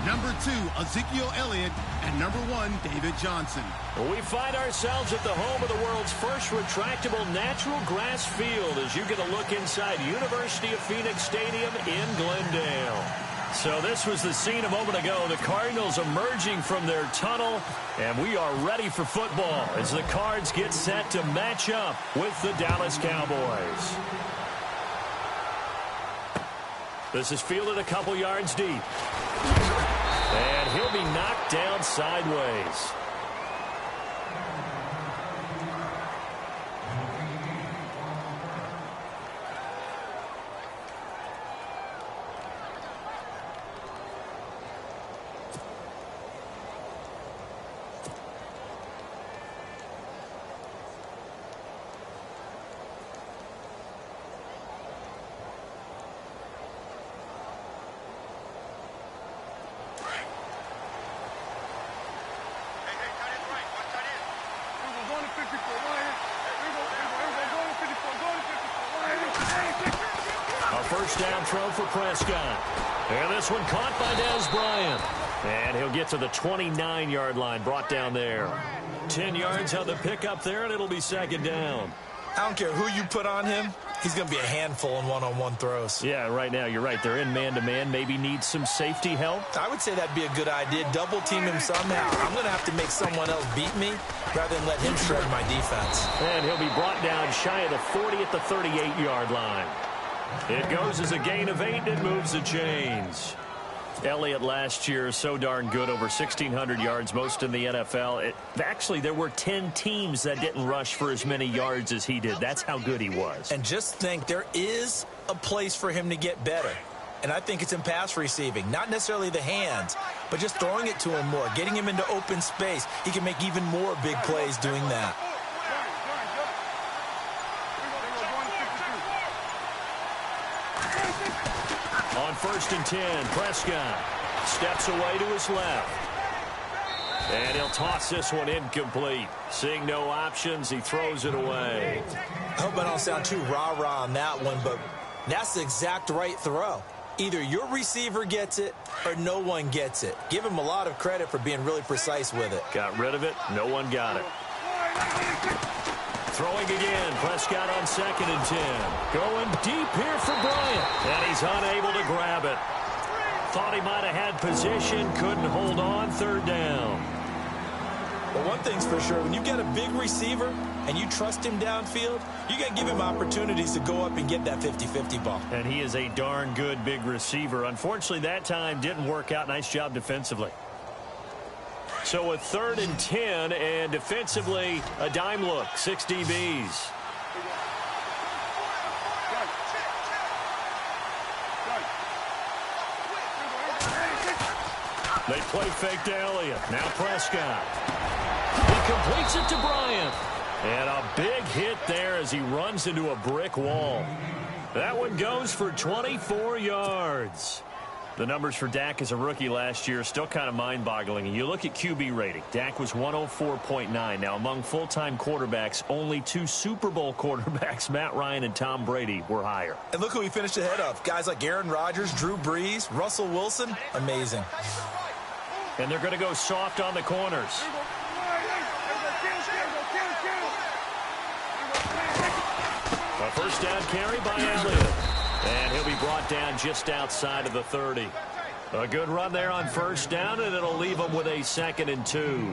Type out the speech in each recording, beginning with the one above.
number 2, Ezekiel Elliott, and number 1, David Johnson. Well, we find ourselves at the home of the world's first retractable natural grass field as you get a look inside University of Phoenix Stadium in Glendale. So this was the scene a moment ago. The Cardinals emerging from their tunnel, and we are ready for football as the Cards get set to match up with the Dallas Cowboys. This is fielded a couple yards deep. And he'll be knocked down sideways. First down throw for Prescott. And this one caught by Dez Bryant. And he'll get to the 29-yard line, brought down there. 10 yards on the pickup there, and it'll be second down. I don't care who you put on him. He's going to be a handful in one-on-one throws. Yeah, right now, you're right. They're in man-to-man. Maybe need some safety help. I would say that'd be a good idea. Double-team him somehow. I'm going to have to make someone else beat me rather than let him shred my defense. And he'll be brought down shy of the 40 at the 38-yard line. It goes as a gain of 8 and moves the chains. Elliott last year so darn good, over 1,600 yards, most in the NFL. Actually, there were 10 teams that didn't rush for as many yards as he did. That's how good he was. And just think, there is a place for him to get better. And I think it's in pass receiving. Not necessarily the hands, but just throwing it to him more, getting him into open space. He can make even more big plays doing that. On 1st and 10, Prescott steps away to his left. And he'll toss this one incomplete. Seeing no options, he throws it away. I hope I don't sound too rah-rah on that one, but that's the exact right throw. Either your receiver gets it or no one gets it. Give him a lot of credit for being really precise with it. Got rid of it. No one got it. Throwing again. Prescott on 2nd and 10. Going deep here for Bryant. And he's unable to grab it. Thought he might have had position. Couldn't hold on. 3rd down. But one thing's for sure. When you get a big receiver and you trust him downfield, you got to give him opportunities to go up and get that 50-50 ball. And he is a darn good big receiver. Unfortunately, that time didn't work out. Nice job defensively. So a 3rd and 10, and defensively, a dime look, 6 DBs. They play fake to Elliott. Now Prescott. He completes it to Bryant. And a big hit there as he runs into a brick wall. That one goes for 24 yards. The numbers for Dak as a rookie last year still kind of mind-boggling. And you look at QB rating. Dak was 104.9. Now, among full-time quarterbacks, only 2 Super Bowl quarterbacks, Matt Ryan and Tom Brady, were higher. And look who he finished ahead of. Guys like Aaron Rodgers, Drew Brees, Russell Wilson. Amazing. And they're going to go soft on the corners. A first down carry by Elliott. And he'll be brought down just outside of the 30. A good run there on 1st down, and it'll leave him with a 2nd and 2.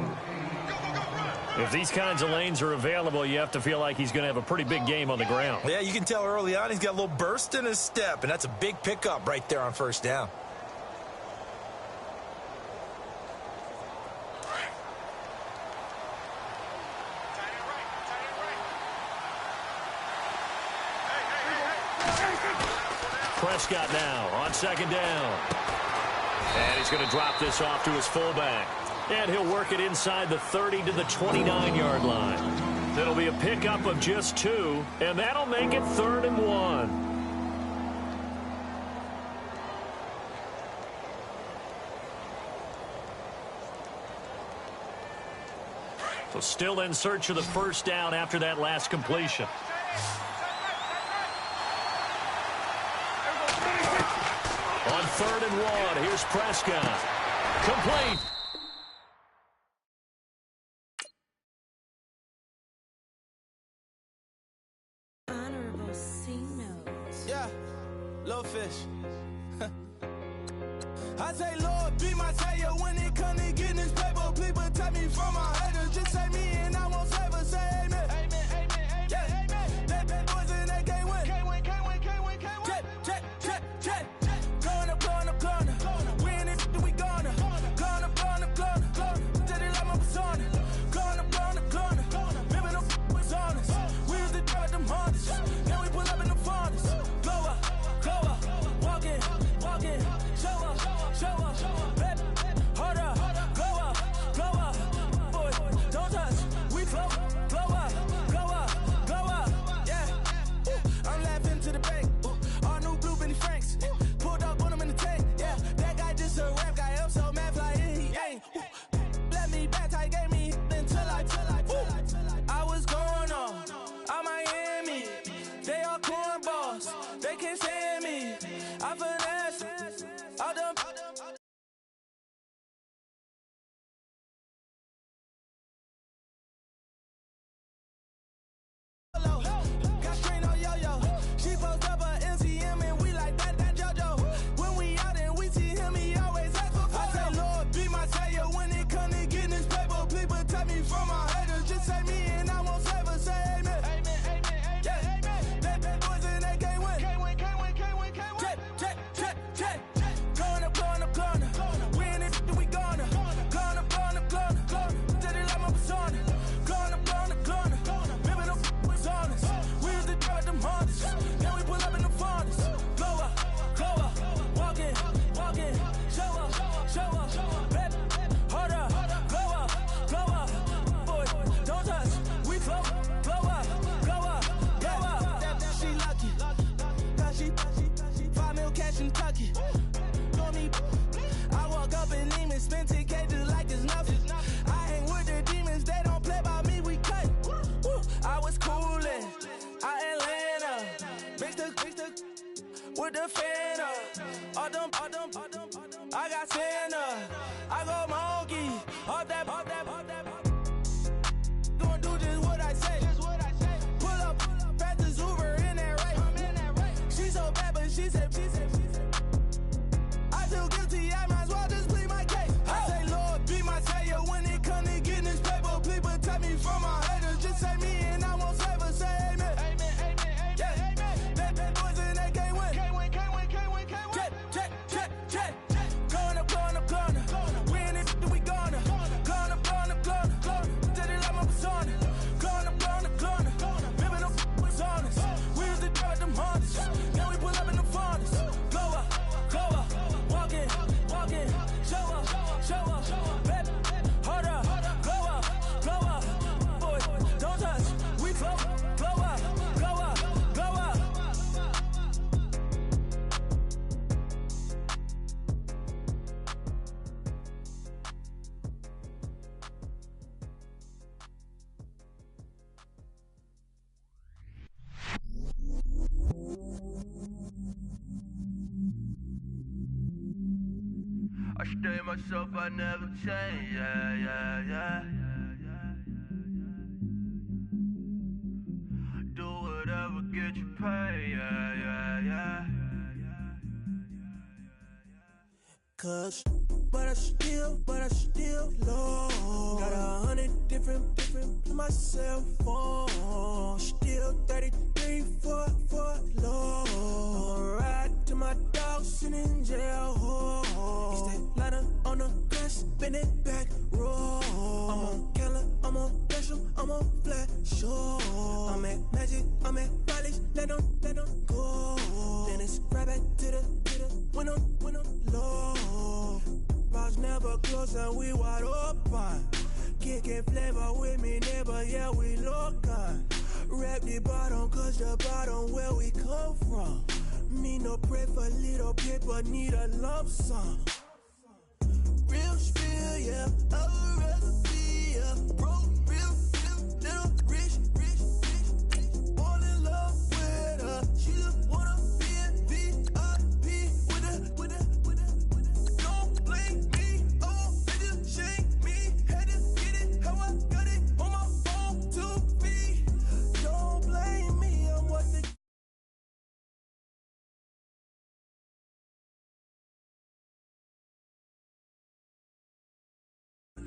If these kinds of lanes are available, you have to feel like he's going to have a pretty big game on the ground. Yeah, you can tell early on he's got a little burst in his step, and that's a big pickup right there on 1st down. Prescott now on 2nd down. And he's going to drop this off to his fullback. And he'll work it inside the 30 to the 29-yard line. That'll be a pickup of just 2, and that'll make it 3rd and 1. So still in search of the 1st down after that last completion. On 3rd and 1, here's Prescott. Complete. Honorable C notes. Yeah, little fish. I say, Lord, be my savior when it comes to getting this paper. Please protect me from my haters. Just say me and I won't save us. Say amen. Amen, amen, amen, yeah. Amen. They bad boys and they can't win. Can't win, can't win, can't win, can't win. Jet. Going up. We in it, we gonna. Going up. Did it like my persona. Going up. Remember no was honest. We used to drive them Hondas. Now we pull up in the Fondas. Glow up. Walking. Show up. Baby, hold up. Glow up. Boy, don't touch. We flow. Glow up. Yeah. I'm laughing to the bank. All new blue Benny Franks. Pulled up on him in the tank. Yeah, that guy just a rap guy. I'm so mad fly in, he ain't. Let me back, tight gave me until I was going on. I'm Miami. They all cornballs. They can't stand me. I finesse. All them. Got strain on yo-yo. She post up her MCM and we like that JoJo. When we out and we see him, he always ask for photo. I say, Lord, be my savior when it come to getting this paper. Please protect me from my haters. Just say me and I won't save us. Say amen. Amen, yeah. Amen. They bad boys and they can't win. Can't win. Jet. Going up. We in it, we gonna. Going up. Did it like my persona. Going up. Remember no was honest. We used to drive them Hondas. Now we pull up in the Fondas. Glow up. Walking. Show up. Baby, hold up. Glow up. Boy, don't touch. We flow. Glow up. She lucky. Cause she 5 mil cash in Kentucky. Know me. I walk up in demons, spend 10K just like it's nothing. I hang with the demons, they don't play by me, we cut. I was coolin', out Atlanta, mixed with the Fanta. All them, I got Santa, I go monkey, all that. Gonna do just what I say. Pull up, fast as Uber in that race. She so bad, but she said. I feel guilty, I might as well just plead my case. I say, Lord, be my savior when it come to getting this paper. Please protect me from my haters. Just say me and I won't save us. Say amen. Amen, yeah. They bad boys and they can't win. Can't win. Jet. Going up. We in it, we gonna. Going up. Did it like my persona. Going up. Remember no was honest. We used to drive them Hondas. Now we pull up in the Fondas. Glow up. Walking. Show up. Baby, hold up. Glow up. Boy, don't touch. We flow. Glow up. I stay myself, I never change, yeah. Do whatever, get you paid, yeah. Cause, but I still low. Got 100 different in my cell phone. Still 33 for low. I'ma ride to my dog sitting in jail. He stay lighter on the grass, spin it back, roll. I'm on Keller, I'm on Gresham, I'm on Flat Shore. I'm at Magic, I'm at Bally's, let them go. Then it's right back to the when I'm low. Bars never close and we wide open. Kicking flavor with me, neighbor, yeah, we local. Rap the bottom, cause the bottom where we come from. Me no pray for little paper, need a lump sum. Real spill, yeah, I would rather be a broke, real, little rich. All in love with her, she just wanna be a VIP with her. Don't blame me, oh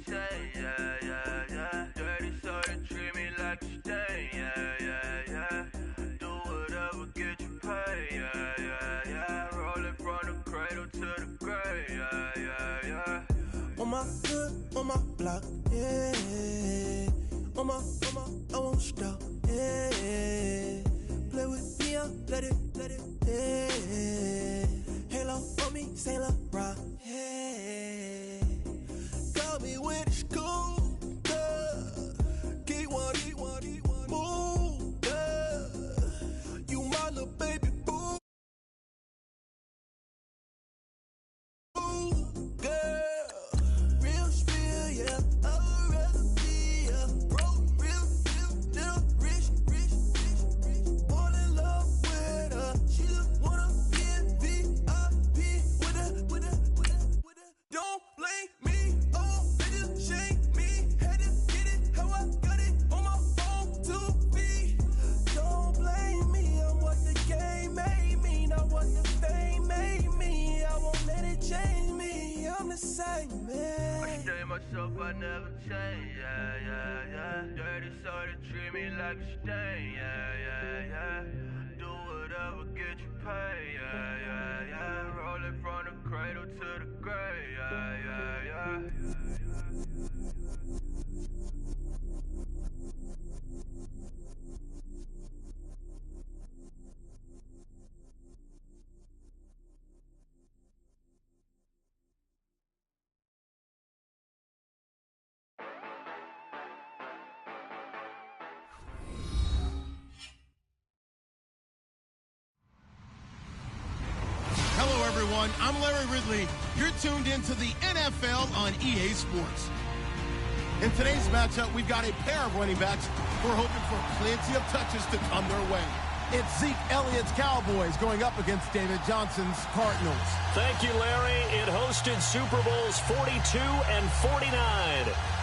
chain, yeah, yeah, yeah. Dirty so they treat me like a stain, yeah, yeah, yeah. Do whatever, get you paid, yeah, yeah, yeah. Rolling from the cradle to the grave, yeah, yeah, yeah. On my hood, on my block, yeah. On my, I won't stop, yeah. Play with me, let it, yeah. Halo on me, Saint Laurent, yeah. Got me when it's cool, yeah. Keep one, move, yeah. You my little baby boo, girl. Real spill, yeah. I'd rather be a broke, real, little rich. Fall in love with her. She just wanna get VIP with her. Don't blame me, oh, they just shame me. Had to get it how I got it on my own 2 feet. Don't blame me, I'm what the game made me, not what the fame made me. I won't let it change me, I'm the same man. I stay myself, I never change, yeah, yeah, yeah. Dirty so they treat me like a stain, yeah, yeah, yeah. Do whatever, get you paid, yeah, yeah, yeah. Rolling from the cradle to the grave, yeah, yeah, yeah. Hello, everyone. I'm Larry Ridley. You're tuned into the NFL on EA Sports. In today's matchup, we've got a pair of running backs who are hoping for plenty of touches to come their way. It's Zeke Elliott's Cowboys going up against David Johnson's Cardinals. Thank you, Larry. It hosted Super Bowls 42 and 49.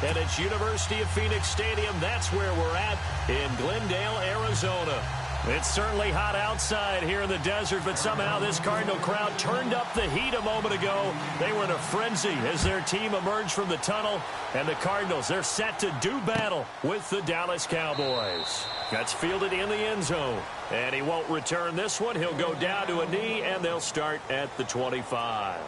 And it's University of Phoenix Stadium. That's where we're at in Glendale, Arizona. It's certainly hot outside here in the desert, but somehow this Cardinal crowd turned up the heat a moment ago. They were in a frenzy as their team emerged from the tunnel. And the Cardinals, they're set to do battle with the Dallas Cowboys. That's fielded in the end zone. And he won't return this one. He'll go down to a knee, and they'll start at the 25.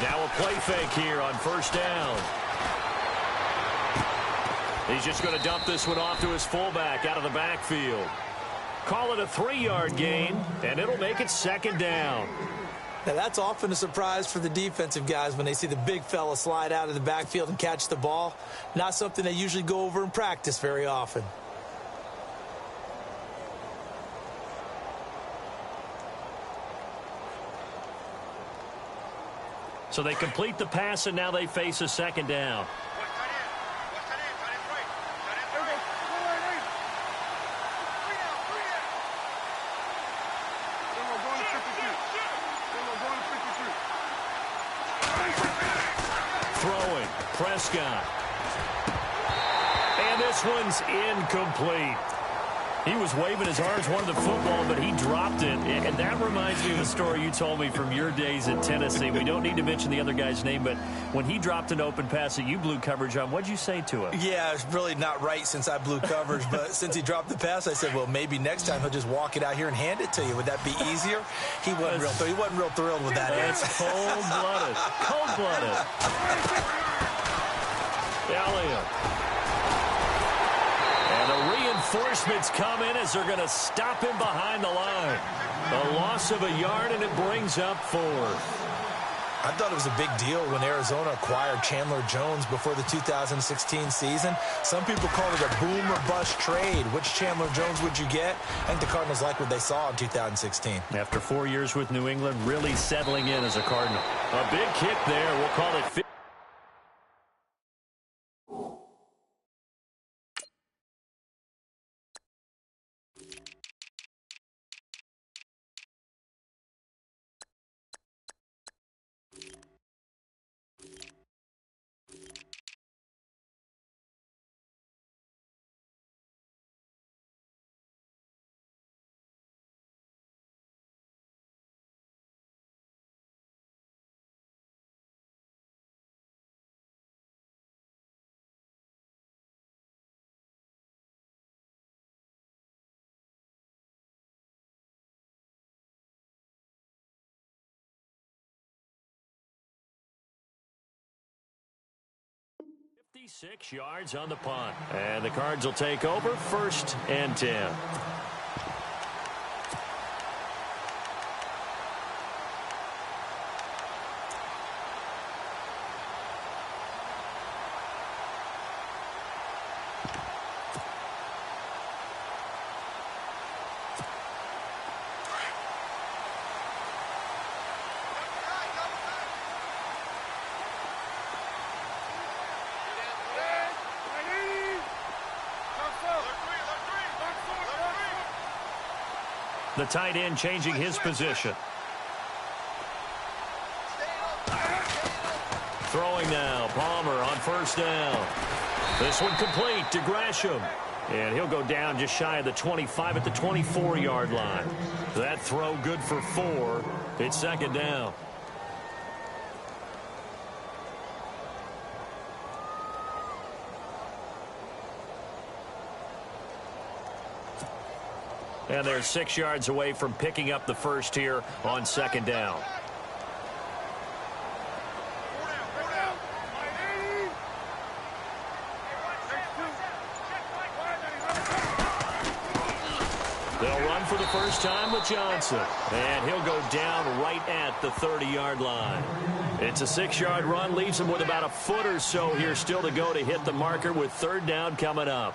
Now a play fake here on first down. He's just going to dump this one off to his fullback out of the backfield. Call it a 3-yard gain, and it'll make it second down. Now, that's often a surprise for the defensive guys when they see the big fella slide out of the backfield and catch the ball. Not something they usually go over in practice very often. So they complete the pass, and now they face a second down. Throwing, Prescott. And this one's incomplete. He was waving his arms, wanted the football, but he dropped it. And that reminds me of a story you told me from your days at Tennessee. We don't need to mention the other guy's name, but when he dropped an open pass that you blew coverage on, what'd you say to him? Yeah, it's really not right since I blew coverage, but since he dropped the pass, I said, well, maybe next time he'll just walk it out here and hand it to you. Would that be easier? He wasn't real thrilled with that answer. It's cold-blooded. Cold-blooded. Elliott. And the reinforcements come in as they're going to stop him behind the line. A loss of a yard, and it brings up fourth. I thought it was a big deal when Arizona acquired Chandler Jones before the 2016 season. Some people called it a boom or bust trade. Which Chandler Jones would you get? I think the Cardinals like what they saw in 2016. After 4 years with New England, really settling in as a Cardinal. A big kick there. We'll call it 56 yards on the punt. And the Cards will take over 1st and 10. The tight end changing his position. Throwing now. Palmer on 1st down. This one complete to Gresham. And he'll go down just shy of the 25 at the 24-yard line. That throw good for 4. It's 2nd down. And they're 6 yards away from picking up the first here on 2nd down. They'll run for the first time with Johnson. And he'll go down right at the 30-yard line. It's a 6-yard run, leaves him with about a foot or so here still to go to hit the marker with 3rd down coming up.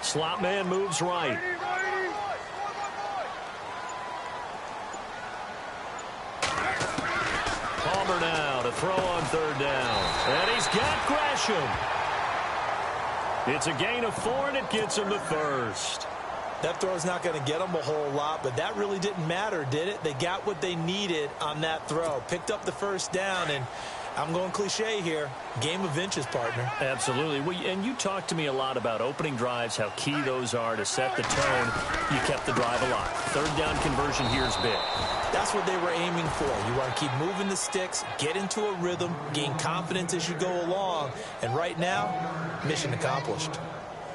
Slot man moves right. Palmer now to throw on 3rd down. And he's got Gresham. It's a gain of 4, and it gets him the 1st. That throw's not going to get them a whole lot, but that really didn't matter, did it? They got what they needed on that throw. Picked up the 1st down, and I'm going cliche here. Game of inches, partner. Absolutely. Well, and you talked to me a lot about opening drives, how key those are to set the tone. You kept the drive alive. 3rd down conversion here is big. That's what they were aiming for. You want to keep moving the sticks, get into a rhythm, gain confidence as you go along. And right now, mission accomplished.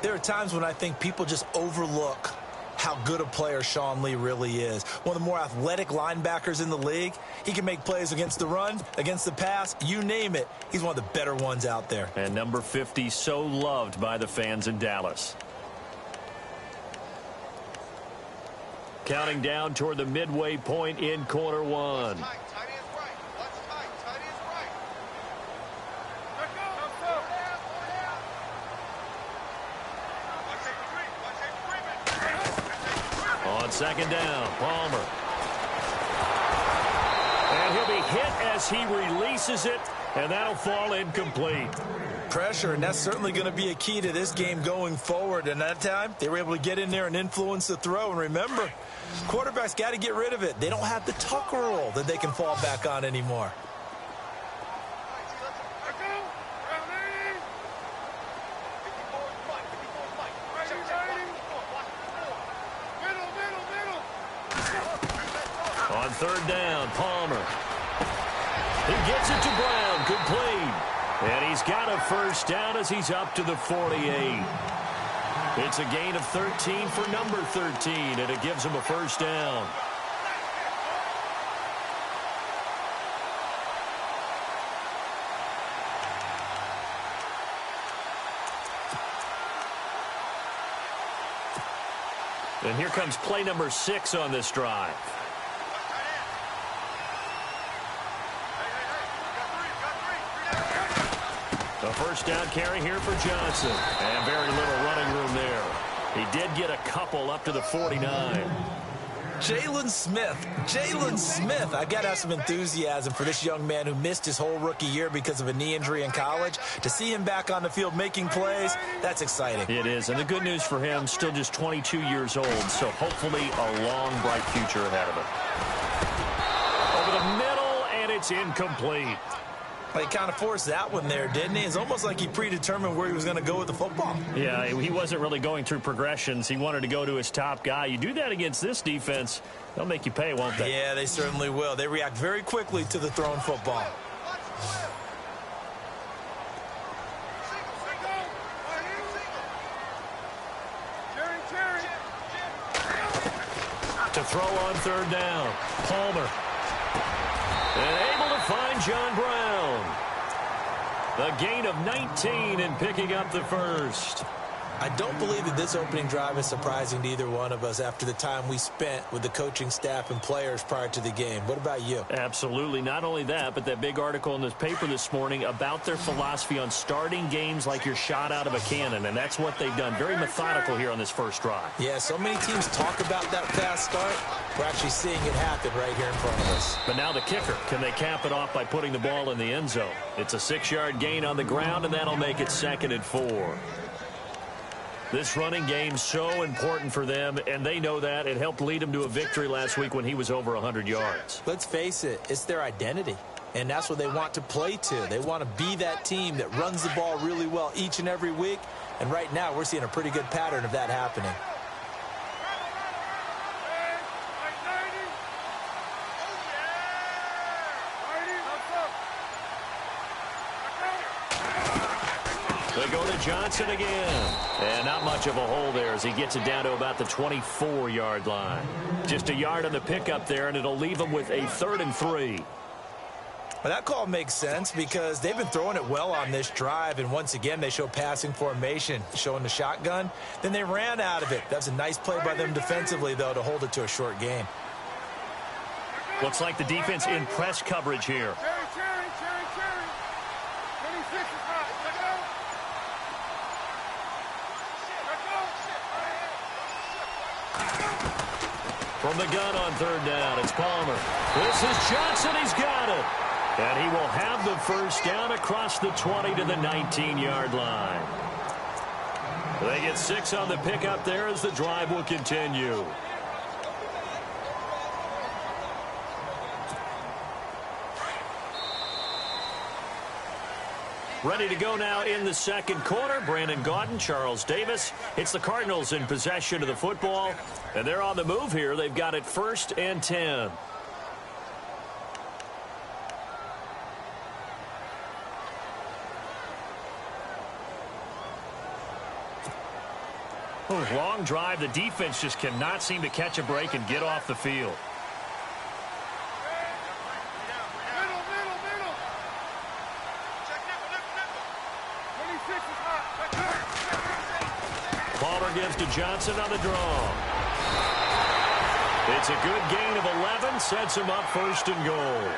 There are times when I think people just overlook how good a player Sean Lee really is. One of the more athletic linebackers in the league. He can make plays against the run, against the pass, you name it. He's one of the better ones out there. And number 50, so loved by the fans in Dallas. Counting down toward the midway point in quarter 1. On 2nd down, Palmer. And he'll be hit as he releases it, and that'll fall incomplete. Pressure, and that's certainly going to be a key to this game going forward. And that time, they were able to get in there and influence the throw. And remember, quarterbacks got to get rid of it. They don't have the tuck rule that they can fall back on anymore. On 3rd down, Palmer. He gets it to Brown, complete. And he's got a 1st down as he's up to the 48. It's a gain of 13 for number 13, and it gives him a 1st down. And here comes play number 6 on this drive. A first down carry here for Johnson. And very little running room there. He did get a couple up to the 49. Jalen Smith. I got to have some enthusiasm for this young man who missed his whole rookie year because of a knee injury in college. To see him back on the field making plays, that's exciting. It is, and the good news for him, still just 22 years old, so hopefully a long, bright future ahead of him. Over the middle, and it's incomplete. He kind of forced that one there, didn't he? It's almost like he predetermined where he was going to go with the football. Yeah, he wasn't really going through progressions. He wanted to go to his top guy. You do that against this defense, they'll make you pay, won't they? Yeah, they certainly will. They react very quickly to the thrown football. To throw on third down, Palmer. And able to find John Brown. The gain of 19 and picking up the first. I don't believe that this opening drive is surprising to either one of us after the time we spent with the coaching staff and players prior to the game. What about you? Absolutely. Not only that, but that big article in this paper this morning about their philosophy on starting games like you're shot out of a cannon, and that's what they've done. Very methodical here on this first drive. Yeah, so many teams talk about that fast start. We're actually seeing it happen right here in front of us. But now the kicker. Can they cap it off by putting the ball in the end zone? It's a 6-yard gain on the ground, and that'll make it 2nd and 4. This running game's so important for them, and they know that. It helped lead them to a victory last week when he was over 100 yards. Let's face it, it's their identity, and that's what they want to play to. They want to be that team that runs the ball really well each and every week, and right now we're seeing a pretty good pattern of that happening. They go to Johnson again. And not much of a hole there as he gets it down to about the 24-yard line. Just a yard on the pickup there, and it'll leave him with a 3rd and 3. Well, that call makes sense because they've been throwing it well on this drive, and once again they show passing formation, showing the shotgun. Then they ran out of it. That's a nice play by them defensively, though, to hold it to a short gain. Looks like the defense in press coverage here. From the gun on 3rd down, it's Palmer. This is Johnson. He's got it. And he will have the first down across the 20 to the 19-yard line. They get 6 on the pickup there as the drive will continue. Ready to go now in the second quarter. Brandon Gaudin, Charles Davis. It's the Cardinals in possession of the football. And they're on the move here. They've got it 1st and 10. Long drive. The defense just cannot seem to catch a break and get off the field. Palmer gives to Johnson on the draw. It's a good gain of 11, sets him up 1st and goal.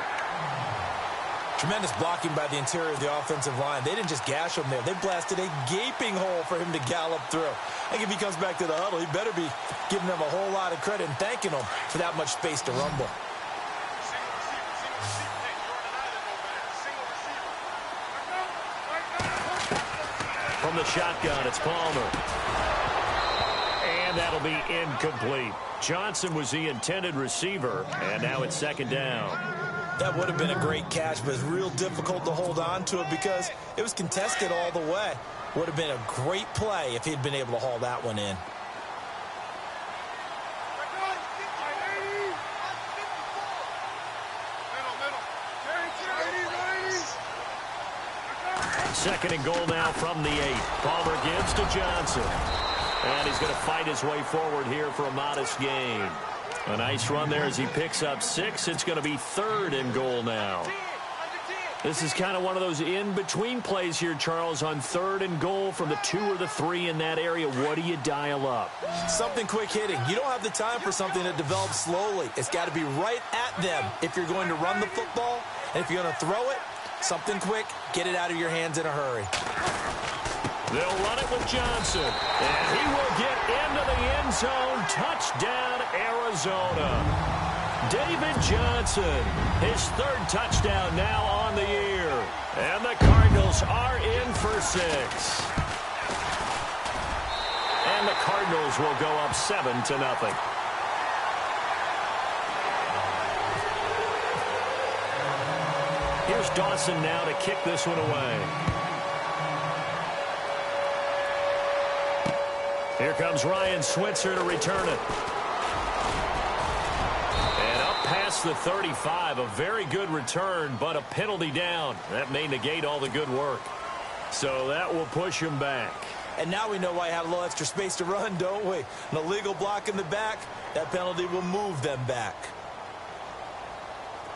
Tremendous blocking by the interior of the offensive line. They didn't just gash him there. They blasted a gaping hole for him to gallop through. I think if he comes back to the huddle, he better be giving them a whole lot of credit and thanking them for that much space to rumble. From the shotgun, it's Palmer. And that'll be incomplete. Johnson was the intended receiver, and now it's 2nd down. That would have been a great catch, but it's real difficult to hold on to it because it was contested all the way. Would have been a great play if he'd been able to haul that one in. Second and goal now from the 8. Palmer gives to Johnson. And he's going to fight his way forward here for a modest gain. A nice run there as he picks up 6. It's going to be 3rd and goal now. This is kind of one of those in-between plays here, Charles, on 3rd and goal from the 2 or the 3 in that area. What do you dial up? Something quick hitting. You don't have the time for something that develops slowly. It's got to be right at them if you're going to run the football. And if you're going to throw it, something quick, get it out of your hands in a hurry. They'll run it with Johnson. And he will get into the end zone. Touchdown, Arizona. David Johnson, his 3rd touchdown now on the year. And the Cardinals are in for 6. And the Cardinals will go up 7-0. Here's Dawson now to kick this one away. Here comes Ryan Switzer to return it. Past the 35, a very good return, but a penalty down. That may negate all the good work. So that will push him back. And now we know why he had a little extra space to run, don't we? An illegal block in the back, that penalty will move them back.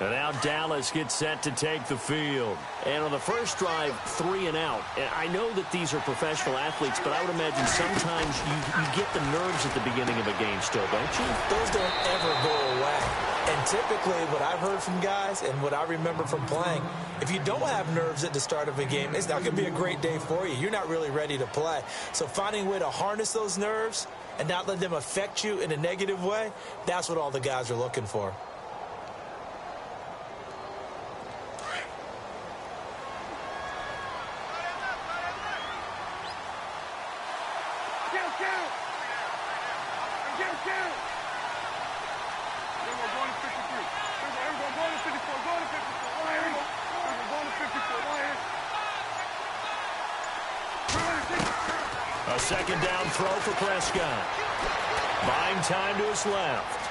And now Dallas gets set to take the field. And on the first drive, 3 and out. And I know that these are professional athletes, but I would imagine sometimes you get the nerves at the beginning of a game still, don't you? Those don't ever go away. And typically what I've heard from guys and what I remember from playing, if you don't have nerves at the start of a game, it's not going to be a great day for you. You're not really ready to play. So finding a way to harness those nerves and not let them affect you in a negative way, that's what all the guys are looking for. A second down throw for Prescott. Buying time to his left.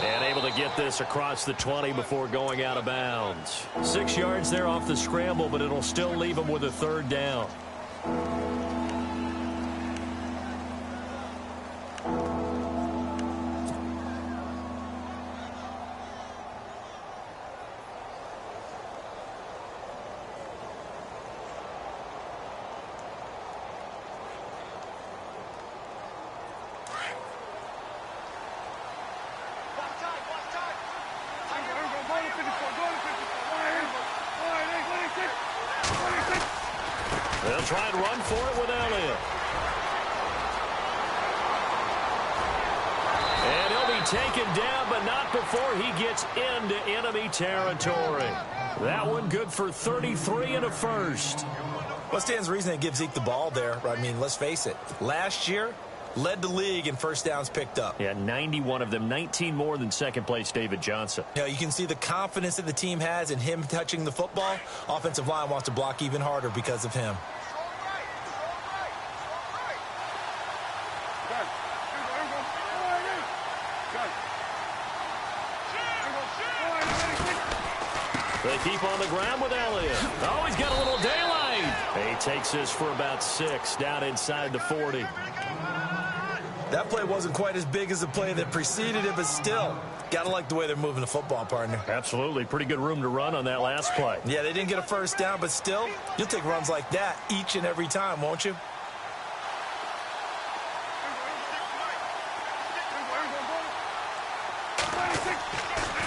And able to get this across the 20 before going out of bounds. 6 yards there off the scramble, but it'll still leave him with a 3rd down. They'll try and run for it with Elliott. And he'll be taken down, but not before he gets into enemy territory. That one good for 33 and a first. What stands reason to give Zeke the ball there? I mean, let's face it. Last year, led the league in first downs picked up. Yeah, 91 of them, 19 more than second-place David Johnson. You know, you can see the confidence that the team has in him touching the football. Offensive line wants to block even harder because of him. They keep on the ground with Elliott. Oh, he's got a little daylight. He takes this for about 6 down inside the 40. That play wasn't quite as big as the play that preceded it, but still, got to like the way they're moving the football, partner. Absolutely. Pretty good room to run on that last play. Yeah, they didn't get a first down, but still, you'll take runs like that each and every time, won't you?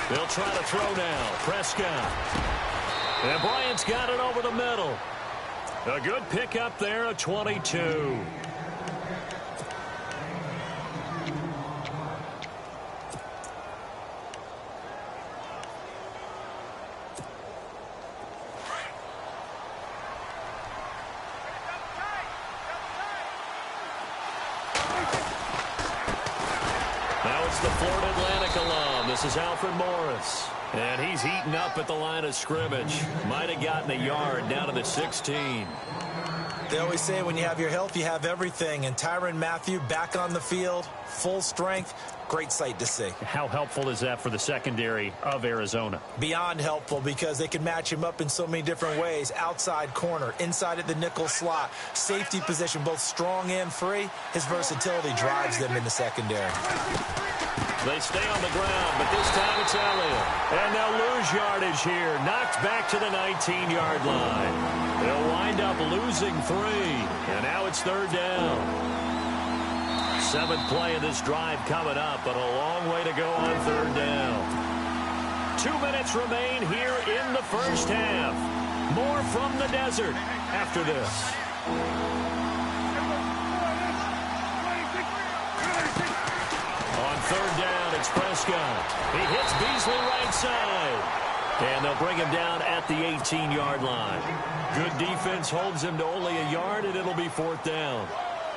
They'll try to throw now. Prescott. And Bryant's got it over the middle. A good pickup there, a 22. Now it's the Florida Atlantic alum. This is Alfred Morris. And he's heating up at the line of scrimmage. Might have gotten a yard down to the 16. They always say when you have your health, you have everything. And Tyrann Mathieu back on the field, full strength. Great sight to see. How helpful is that for the secondary of Arizona? Beyond helpful because they can match him up in so many different ways. Outside corner, inside at the nickel slot, safety position, both strong and free. His versatility drives them in the secondary. They stay on the ground, but this time it's Elliott. And they'll lose yardage here. Knocked back to the 19-yard line. They'll wind up losing 3. And now it's 3rd down. 7th play of this drive coming up, but a long way to go on 3rd down. 2 minutes remain here in the first half. More from the desert after this. On 3rd down, it's Prescott. He hits Beasley right side. And they'll bring him down at the 18-yard line. Good defense holds him to only a yard, and it'll be 4th down.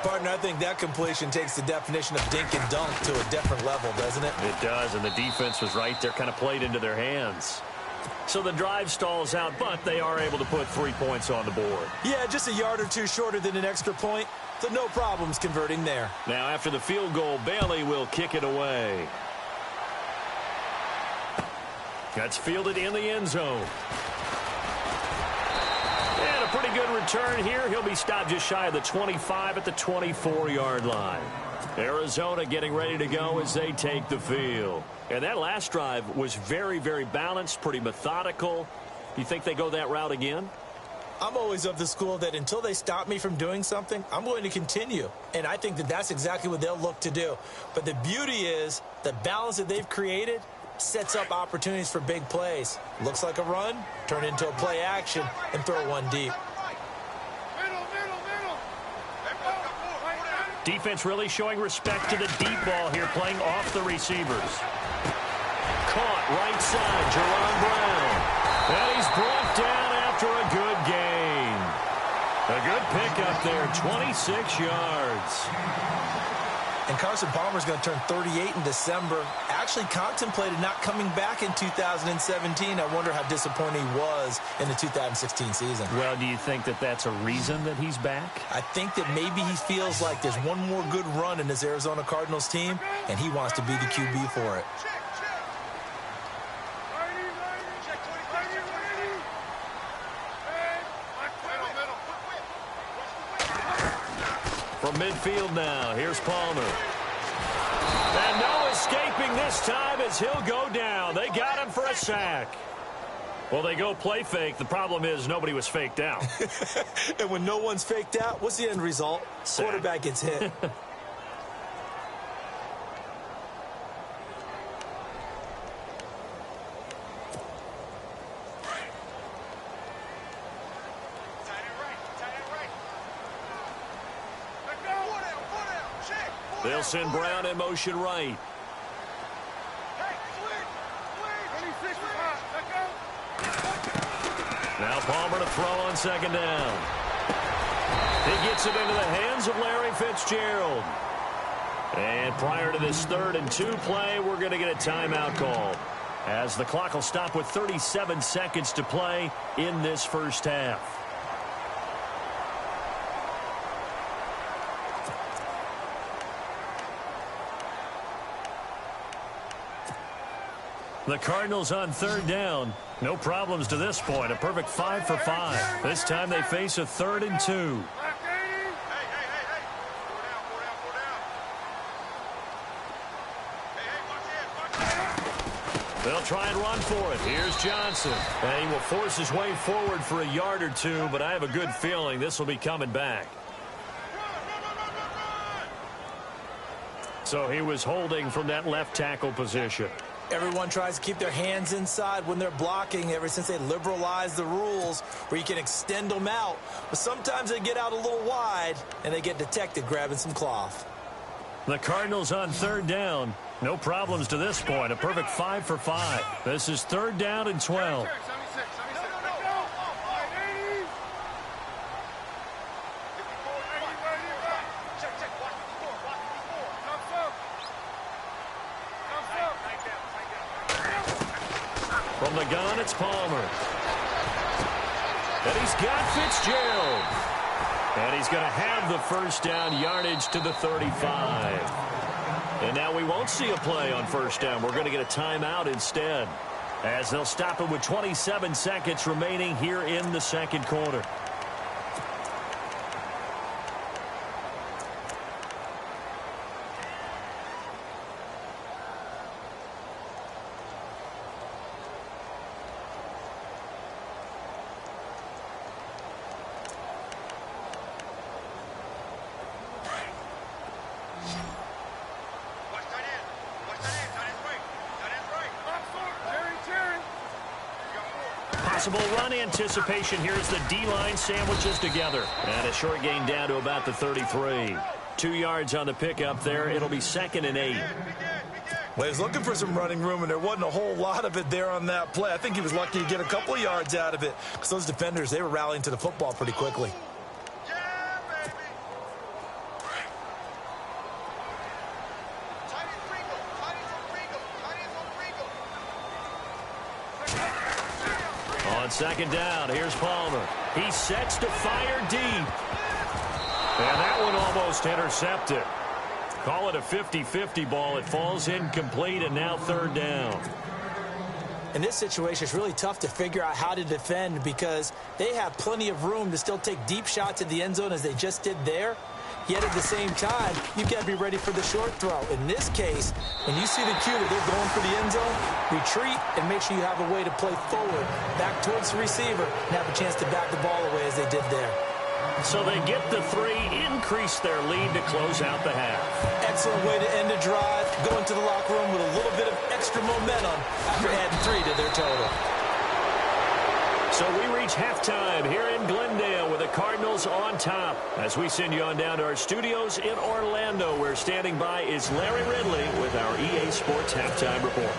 Partner, I think that completion takes the definition of dink and dunk to a different level, doesn't it? It does, and the defense was right there, kind of played into their hands. So the drive stalls out, but they are able to put 3 points on the board. Yeah, just a yard or two shorter than an extra point, so no problems converting there. Now, after the field goal, Bailey will kick it away. That's fielded in the end zone. And a pretty good return here. He'll be stopped just shy of the 25 at the 24-yard line. Arizona getting ready to go as they take the field. And that last drive was very, very balanced, pretty methodical. You think they go that route again? I'm always of the school that until they stop me from doing something, I'm going to continue. And I think that that's exactly what they'll look to do. But the beauty is the balance that they've created sets up opportunities for big plays. Looks like a run, turn into a play action, and throw one deep. Defense really showing respect to the deep ball here, playing off the receivers. Caught right side, Jerron Brown. And he's brought down after a good gain. A good pickup there, 26 yards. And Carson Palmer's going to turn 38 in December. Actually contemplated not coming back in 2017. I wonder how disappointing he was in the 2016 season. Well, do you think that that's a reason that he's back? I think that maybe he feels like there's one more good run in this Arizona Cardinals team, and he wants to be the QB for it. From midfield now, here's Palmer. And no escaping this time as he'll go down. They got him for a sack. Well, they go play fake. The problem is nobody was faked out. And when no one's faked out, what's the end result? Sack. Quarterback gets hit. They'll send Brown in motion right. Now Palmer to throw on 2nd down. He gets it into the hands of Larry Fitzgerald. And prior to this 3rd and 2 play, we're going to get a timeout call, as the clock will stop with 37 seconds to play in this first half. The Cardinals on 3rd down. No problems to this point. A perfect 5 for 5. This time they face a 3rd and 2. They'll try and run for it. Here's Johnson. And he will force his way forward for a yard or two, but I have a good feeling this will be coming back. So he was holding from that left tackle position. Everyone tries to keep their hands inside when they're blocking ever since they liberalized the rules where you can extend them out. But sometimes they get out a little wide and they get detected grabbing some cloth. The Cardinals on 3rd down. No problems to this point. A perfect 5 for 5. This is 3rd down and 12. From the gun, it's Palmer. And he's got Fitzgerald. And he's going to have the first down, yardage to the 35. And now we won't see a play on 1st down. We're going to get a timeout instead, as they'll stop him with 27 seconds remaining here in the 2nd quarter. possible run anticipation here as the D-line sandwiches together. And a short gain down to about the 33. 2 yards on the pickup there. It'll be 2nd and 8. Well, he was looking for some running room, and there wasn't a whole lot of it there on that play. I think he was lucky to get a couple of yards out of it because those defenders, they were rallying to the football pretty quickly. On 2nd down, here's Palmer. He sets to fire deep. And that one almost intercepted. Call it a 50-50 ball. It falls incomplete, and now 3rd down. In this situation, it's really tough to figure out how to defend because they have plenty of room to still take deep shots at the end zone as they just did there. Yet at the same time, you've got to be ready for the short throw. In this case, when you see the cue that they're going for the end zone, retreat and make sure you have a way to play forward, back towards the receiver, and have a chance to back the ball away as they did there. So they get the 3, increase their lead to close out the half. Excellent way to end a drive. Go into the locker room with a little bit of extra momentum after adding 3 to their total. So we reach halftime here in Glendale with the Cardinals on top. As we send you on down to our studios in Orlando, where standing by is Larry Ridley with our EA Sports Halftime Report.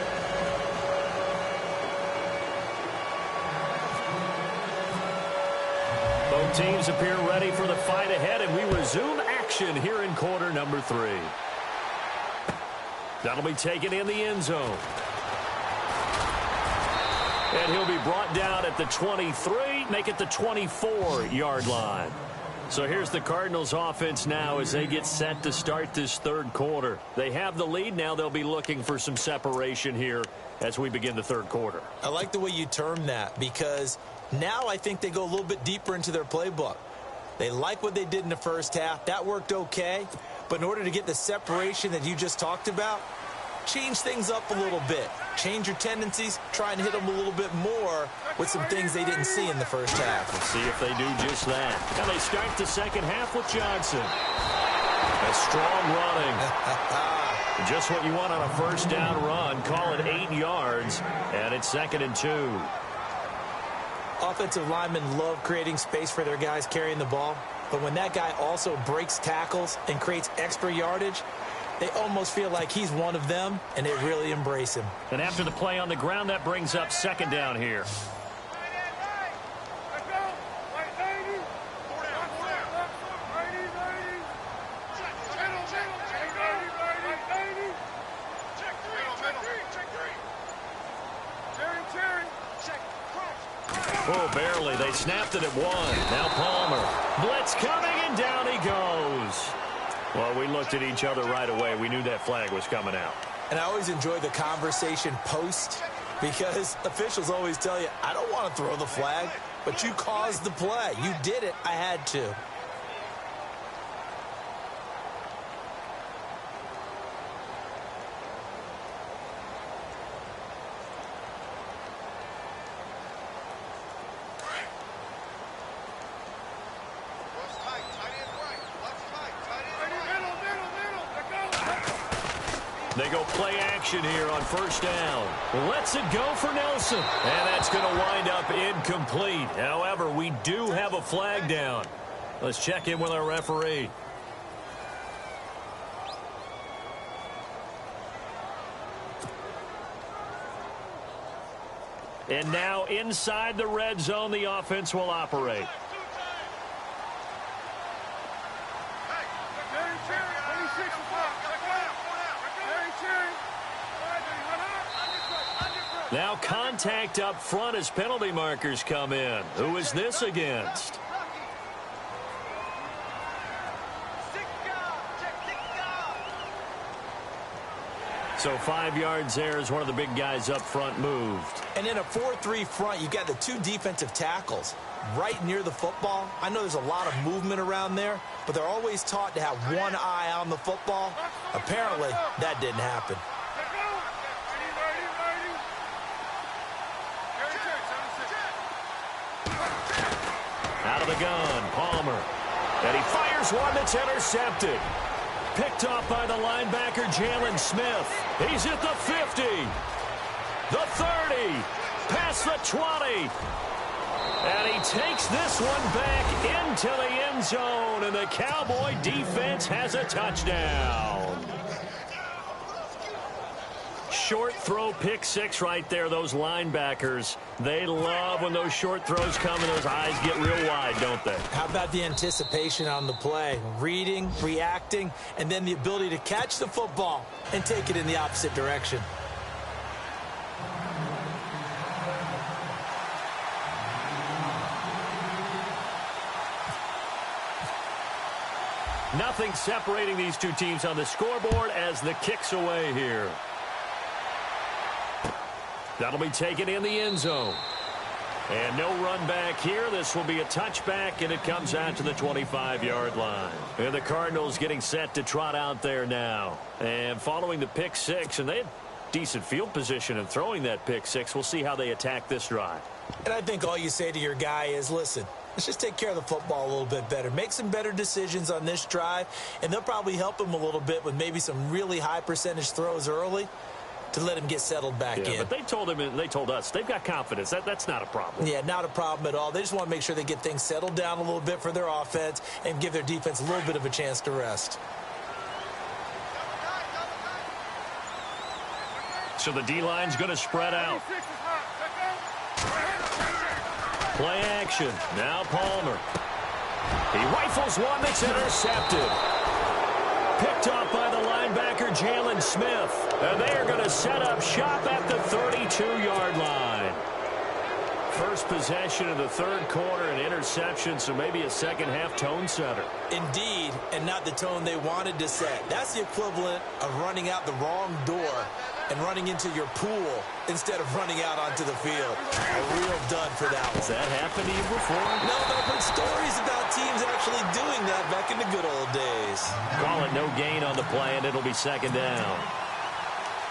Both teams appear ready for the fight ahead, and we resume action here in quarter number 3. That'll be taken in the end zone. And he'll be brought down at the 23, make it the 24-yard line. So here's the Cardinals offense now as they get set to start this 3rd quarter. They have the lead. Now they'll be looking for some separation here as we begin the 3rd quarter. I like the way you term that because now I think they go a little bit deeper into their playbook. They like what they did in the first half. That worked okay. But in order to get the separation that you just talked about, change things up a little bit. Change your tendencies. Try and hit them a little bit more with some things they didn't see in the first half. Let's see if they do just that. Now they start the 2nd half with Johnson. A strong running. Just what you want on a 1st down run. Call it 8 yards, and it's 2nd and 2. Offensive linemen love creating space for their guys carrying the ball. But when that guy also breaks tackles and creates extra yardage, they almost feel like he's one of them, and they really embrace him. And after the play on the ground, that brings up 2nd down here. Oh, barely. They snapped it at 1. Now Palmer. Blitz coming, and down he goes. Well, we looked at each other right away. We knew that flag was coming out. And I always enjoy the conversation post because officials always tell you, I don't want to throw the flag, but you caused the play. You did it. I had to. They go play action here on 1st down. Lets it go for Nelson. And that's going to wind up incomplete. However, we do have a flag down. Let's check in with our referee. And now inside the red zone, the offense will operate. Now contact up front as penalty markers come in. Who is this against? So 5 yards there as one of the big guys up front moved. And in a 4-3 front, you got the 2 defensive tackles right near the football. I know there's a lot of movement around there, but they're always taught to have one eye on the football. Apparently, that didn't happen. Out of the gun, Palmer. And he fires one that's intercepted. Picked off by the linebacker, Jalen Smith. He's at the 50. The 30. Past the 20. And he takes this one back into the end zone, and the Cowboy defense has a touchdown. Short throw, pick six right there. Those linebackers, they love when those short throws come and those eyes get real wide, don't they? How about the anticipation on the play? Reading, reacting, and then the ability to catch the football and take it in the opposite direction. Nothing separating these two teams on the scoreboard as the kick's away here. That'll be taken in the end zone. And no run back here. This will be a touchback, and it comes out to the 25-yard line. And the Cardinals getting set to trot out there now. And following the pick six, and they had decent field position in throwing that pick six. We'll see how they attack this drive. And I think all you say to your guy is, listen, let's just take care of the football a little bit better. Make some better decisions on this drive, and they'll probably help him a little bit with maybe some really high percentage throws early to let him get settled back in. But they told him, and they told us, they've got confidence. That's not a problem. Yeah, not a problem at all. They just want to make sure they get things settled down a little bit for their offense and give their defense a little bit of a chance to rest. So the D-line's going to spread out. Play action. Now Palmer. He rifles one that's intercepted. Picked off by the linebacker, Jalen Smith. And they are going to set up shop at the 32-yard line. First possession of the third quarter, an interception, so maybe a second-half tone setter. Indeed, and not the tone they wanted to set. That's the equivalent of running out the wrong door and running into your pool instead of running out onto the field. A real dud for that one. Has that happened to you before? No, but I've heard stories about teams actually doing that back in the good old days. Call it no gain on the play, and it'll be second down.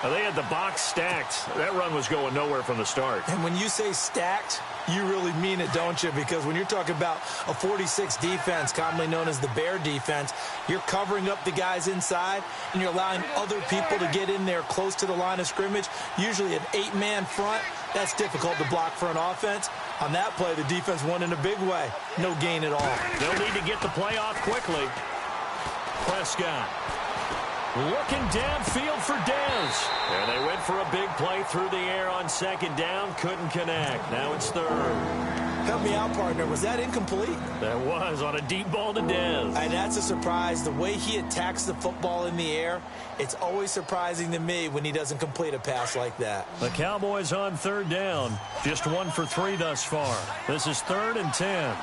They had the box stacked. That run was going nowhere from the start. And when you say stacked, you really mean it, don't you? Because when you're talking about a 46 defense, commonly known as the Bear defense, you're covering up the guys inside, and you're allowing other people to get in there close to the line of scrimmage, usually an 8-man front. That's difficult to block for an offense. On that play, the defense won in a big way. No gain at all. They'll need to get the play off quickly. Prescott. Looking downfield for Dez. And they went for a big play through the air on second down. Couldn't connect. Now it's third. Help me out, partner. Was that incomplete? That was on a deep ball to Dez. And that's a surprise. The way he attacks the football in the air, it's always surprising to me when he doesn't complete a pass like that. The Cowboys on third down. Just 1 for 3 thus far. This is 3rd and 10.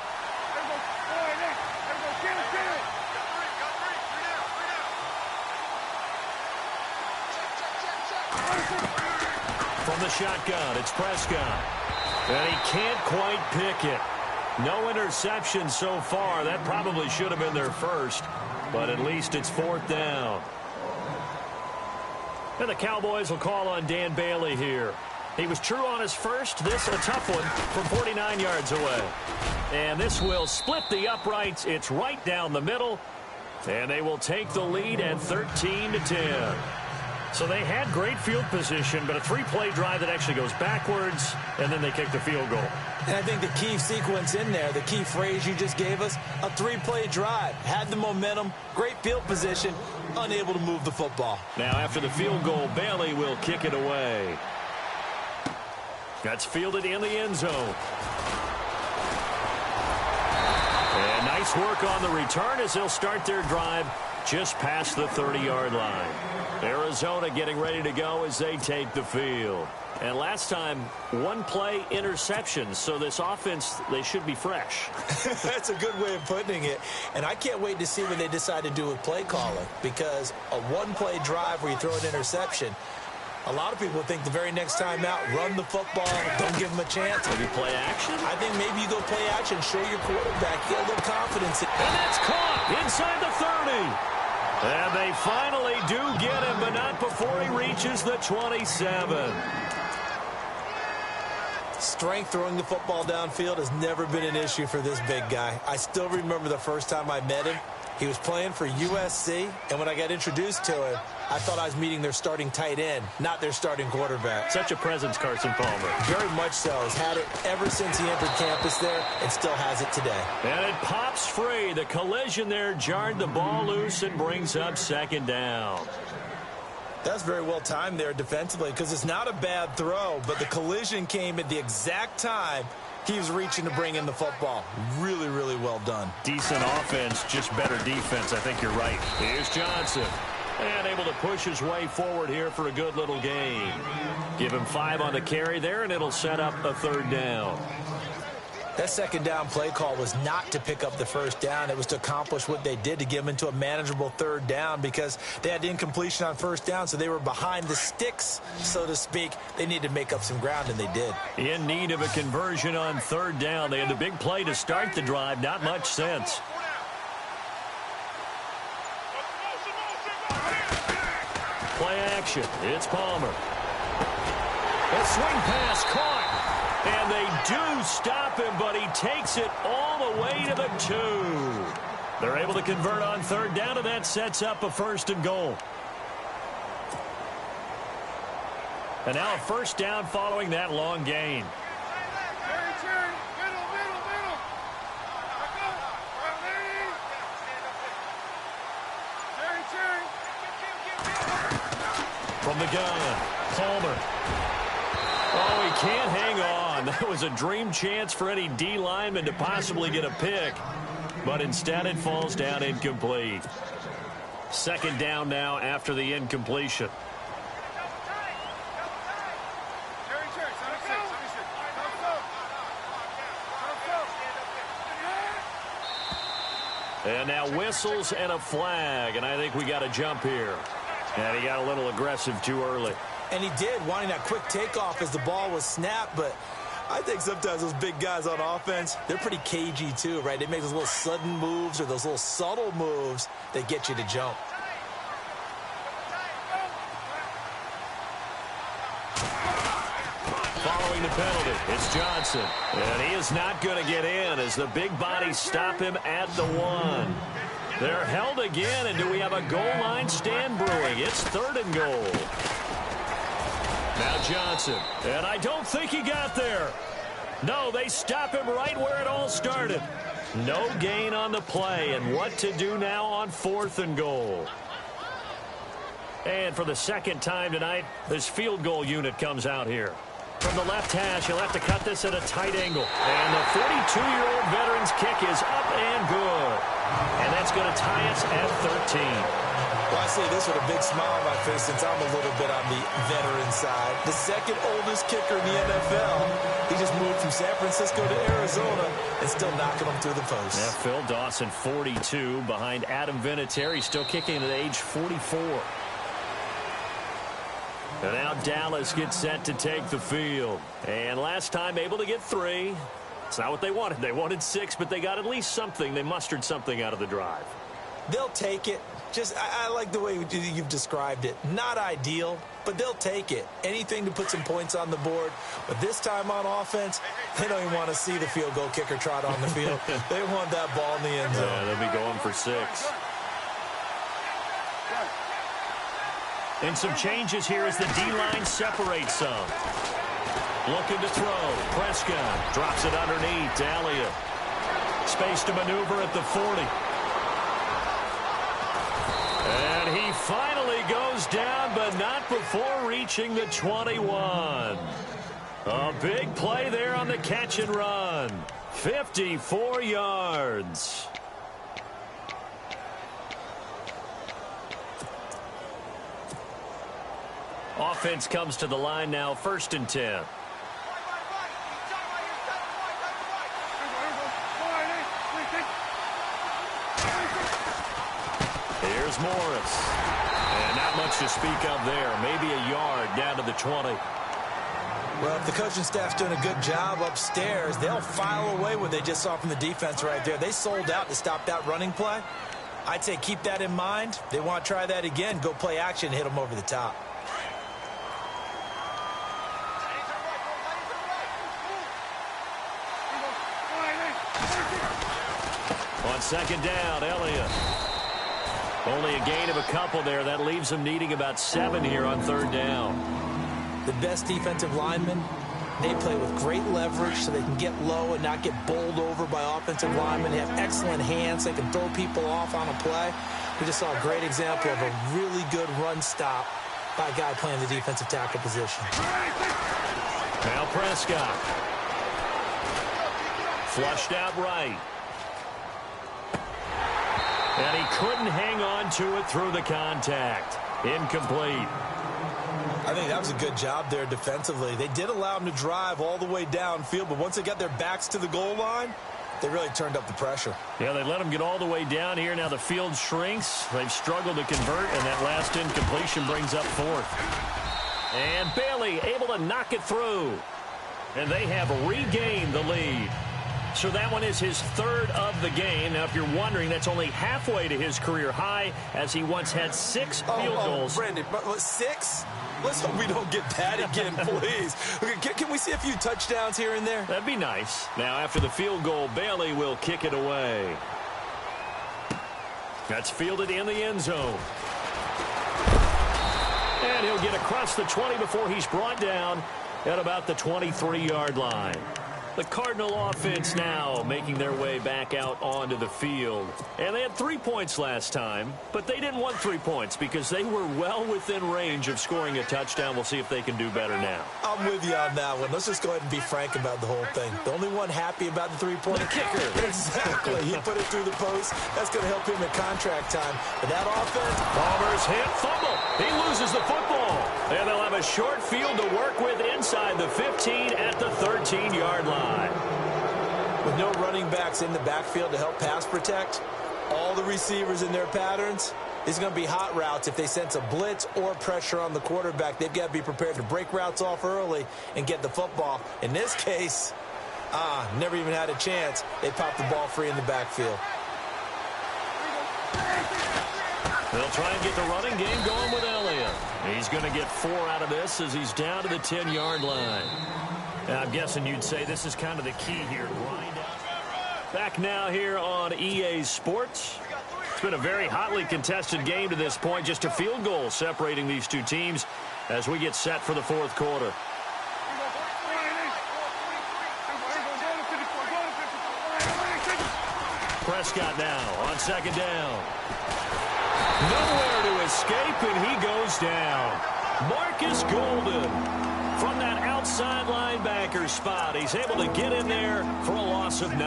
From the shotgun, it's Prescott. And he can't quite pick it. No interception so far. That probably should have been their first, but at least it's 4th down. And the Cowboys will call on Dan Bailey here. He was true on his first. This a tough one from 49 yards away. And this will split the uprights. It's right down the middle. And they will take the lead at 13-10. So they had great field position, but a 3-play drive that actually goes backwards, and then they kick the field goal. And I think the key sequence in there, the key phrase you just gave us, a 3-play drive. Had the momentum, great field position, unable to move the football. Now after the field goal, Bailey will kick it away. That's fielded in the end zone. And nice work on the return as they'll start their drive just past the 30-yard line. Arizona getting ready to go as they take the field. And last time, 1-play interceptions. So this offense, they should be fresh. That's a good way of putting it. And I can't wait to see what they decide to do with play calling. Because a 1-play drive where you throw an interception, a lot of people think the very next time out, run the football, don't give them a chance. Maybe play action? I think maybe you go play action, show your quarterback, get a little confidence. And that's caught inside the 30. And they finally do get him, but not before he reaches the 27. Strength throwing the football downfield has never been an issue for this big guy. I still remember the first time I met him. He was playing for USC, and when I got introduced to him, I thought I was meeting their starting tight end, not their starting quarterback. Such a presence, Carson Palmer. Very much so. He's had it ever since he entered campus there and still has it today. And it pops free. The collision there jarred the ball loose and brings up second down. That's very well timed there defensively because it's not a bad throw, but the collision came at the exact time he was reaching to bring in the football. Really, really well done. Decent offense, just better defense. I think you're right. Here's Johnson. And able to push his way forward here for a good little gain. Give him 5 on the carry there, and it'll set up a third down. That second down play call was not to pick up the first down. It was to accomplish what they did, to get them into a manageable third down, because they had incompletion on first down, so they were behind the sticks, so to speak. They needed to make up some ground, and they did. In need of a conversion on third down. They had the big play to start the drive. Not much sense. Play action. It's Palmer. A swing pass caught. And they do stop him, but he takes it all the way to the 2. They're able to convert on third down, and that sets up a first and goal. And now a first down following that long gain. From the gun, Palmer. Oh, he can't hang on. That was a dream chance for any D lineman to possibly get a pick. But instead it falls down incomplete. Second down now after the incompletion. And now whistles and a flag. And I think we got a jump here. And he got a little aggressive too early. And he did, wanting that quick takeoff as the ball was snapped. But I think sometimes those big guys on offense, they're pretty cagey too, right? They make those little sudden moves or those little subtle moves that get you to jump. Following the penalty, it's Johnson. And he is not going to get in as the big bodies stop him at the 1. They're held again, and do we have a goal line stand brewing? It's third and goal. Now Johnson, and I don't think he got there. No, they stop him right where it all started. No gain on the play, and what to do now on fourth and goal. And for the second time tonight, this field goal unit comes out here. From the left hash, he'll have to cut this at a tight angle. And the 42-year-old veteran's kick is up and good. And that's going to tie us at 13. Well, I say this with a big smile on my face since I'm a little bit on the veteran side. The second oldest kicker in the NFL. He just moved from San Francisco to Arizona and still knocking them through the post. Yeah, Phil Dawson, 42, behind Adam Vinatieri, still kicking at age 44. And now Dallas gets set to take the field. And last time able to get 3. It's not what they wanted. They wanted 6, but they got at least something. They mustered something out of the drive. They'll take it. Just, I like the way you've described it. Not ideal, but they'll take it. Anything to put some points on the board. But this time on offense, they don't even want to see the field goal kicker trot on the field. They want that ball in the end zone. Yeah, they'll be going for 6. And some changes here as the D-line separates some. Looking to throw. Prescott drops it underneath to Elliott. Space to maneuver at the 40. And he finally goes down, but not before reaching the 21. A big play there on the catch and run. 54 yards. Offense comes to the line now, 1st and 10. Here's Morris. And not much to speak of there. Maybe a yard down to the 20. Well, if the coaching staff's doing a good job upstairs, they'll file away what they just saw from the defense right there. They sold out to stop that running play. I'd say keep that in mind. They want to try that again. Go play action, hit them over the top. On second down, Elliott. Only a gain of a couple there. That leaves them needing about 7 here on 3rd down. The best defensive linemen, they play with great leverage so they can get low and not get bowled over by offensive linemen. They have excellent hands. They can throw people off on a play. We just saw a great example of a really good run stop by a guy playing the defensive tackle position. Now Prescott. Flushed out right. And he couldn't hang on to it through the contact. Incomplete. I think that was a good job there defensively. They did allow him to drive all the way downfield, but once they got their backs to the goal line, they really turned up the pressure. Yeah, they let him get all the way down here. Now the field shrinks. They've struggled to convert, and that last incompletion brings up 4th. And Bailey able to knock it through. And they have regained the lead. So that one is his 3rd of the game. Now, if you're wondering, that's only halfway to his career high, as he once had 6 field goals. Brandon, 6? Let's hope we don't get that again, please. Can we see a few touchdowns here and there? That'd be nice. Now, after the field goal, Bailey will kick it away. That's fielded in the end zone. And he'll get across the 20 before he's brought down at about the 23-yard line. The Cardinal offense now making their way back out onto the field. And they had 3 points last time, but they didn't want 3 points because they were well within range of scoring a touchdown. We'll see if they can do better now. I'm with you on that one. Let's just go ahead and be frank about the whole thing. The only one happy about the 3-point kicker. Exactly. He put it through the post. That's going to help him in contract time. But that offense... Palmer's hit, fumble. He loses the football. And they'll have a short field to work with inside the 15 at the 13-yard line. With no running backs in the backfield to help pass protect, all the receivers in their patterns, it's going to be hot routes. If they sense a blitz or pressure on the quarterback, they've got to be prepared to break routes off early and get the football. In this case, never even had a chance. They popped the ball free in the backfield. They'll try and get the running game going with Elliott. He's going to get 4 out of this as he's down to the 10-yard line. And I'm guessing you'd say this is kind of the key here. Grind out. Back now here on EA Sports. It's been a very hotly contested game to this point. Just a field goal separating these two teams as we get set for the 4th quarter. Prescott now on 2nd down. Nowhere to escape, and he goes down. Marcus Golden from that outside linebacker spot. He's able to get in there for a loss of 9.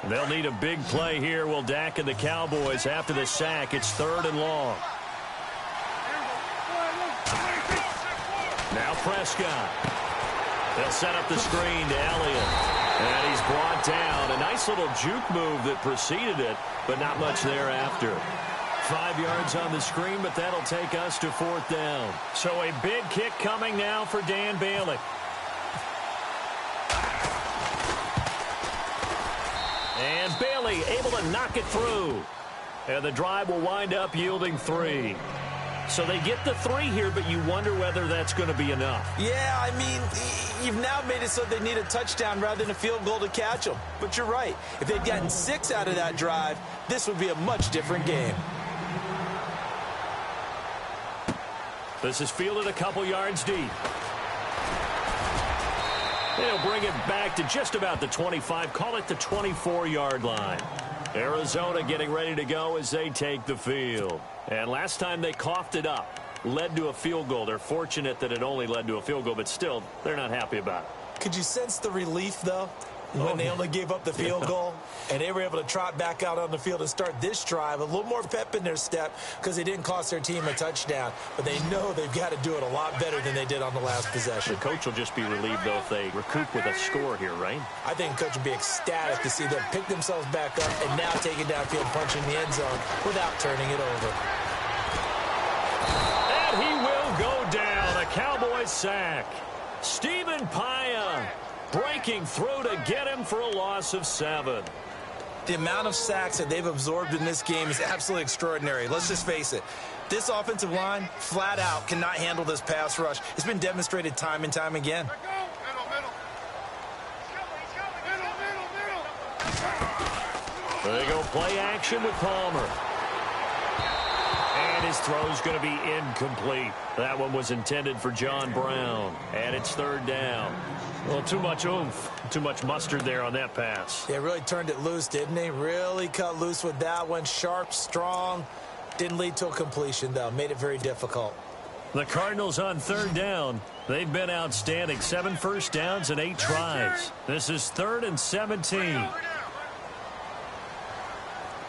They'll need a big play here. Will Dak and the Cowboys after the sack. It's 3rd and long. Now Prescott. They'll set up the screen to Elliott. And he's brought down. A nice little juke move that preceded it, but not much thereafter. 5 yards on the screen, but that'll take us to 4th down. So a big kick coming now for Dan Bailey. And Bailey able to knock it through. And the drive will wind up yielding 3. So they get the 3 here, but you wonder whether that's going to be enough. Yeah, I mean, you've now made it so they need a touchdown rather than a field goal to catch them. But you're right. If they'd gotten 6 out of that drive, this would be a much different game. This is fielded a couple yards deep. They'll bring it back to just about the 25, call it the 24-yard line. Arizona getting ready to go as they take the field. And last time they coughed it up, led to a field goal. They're fortunate that it only led to a field goal, but still, they're not happy about it. Could you sense the relief, though, when they only gave up the field goal? And they were able to trot back out on the field and start this drive. A little more pep in their step because they didn't cost their team a touchdown. But they know they've got to do it a lot better than they did on the last possession. The coach will just be relieved, though, if they recoup with a score here, right? I think the coach would be ecstatic to see them pick themselves back up and now take it downfield, punch in the end zone without turning it over. And he will go down. A Cowboys sack. Stephen Paya breaking through to get him for a loss of 7. The amount of sacks that they've absorbed in this game is absolutely extraordinary. Let's just face it. This offensive line, flat out, cannot handle this pass rush. It's been demonstrated time and time again. There they go, play action with Palmer. And his throw's going to be incomplete. That one was intended for John Brown. And it's third down. Well, too much oomph, too much mustard there on that pass. Yeah, really turned it loose, didn't he? Really cut loose with that one. Sharp, strong. Didn't lead to a completion, though. Made it very difficult. The Cardinals on third down. They've been outstanding. 7 first downs and 8 tries. This is 3rd and 17.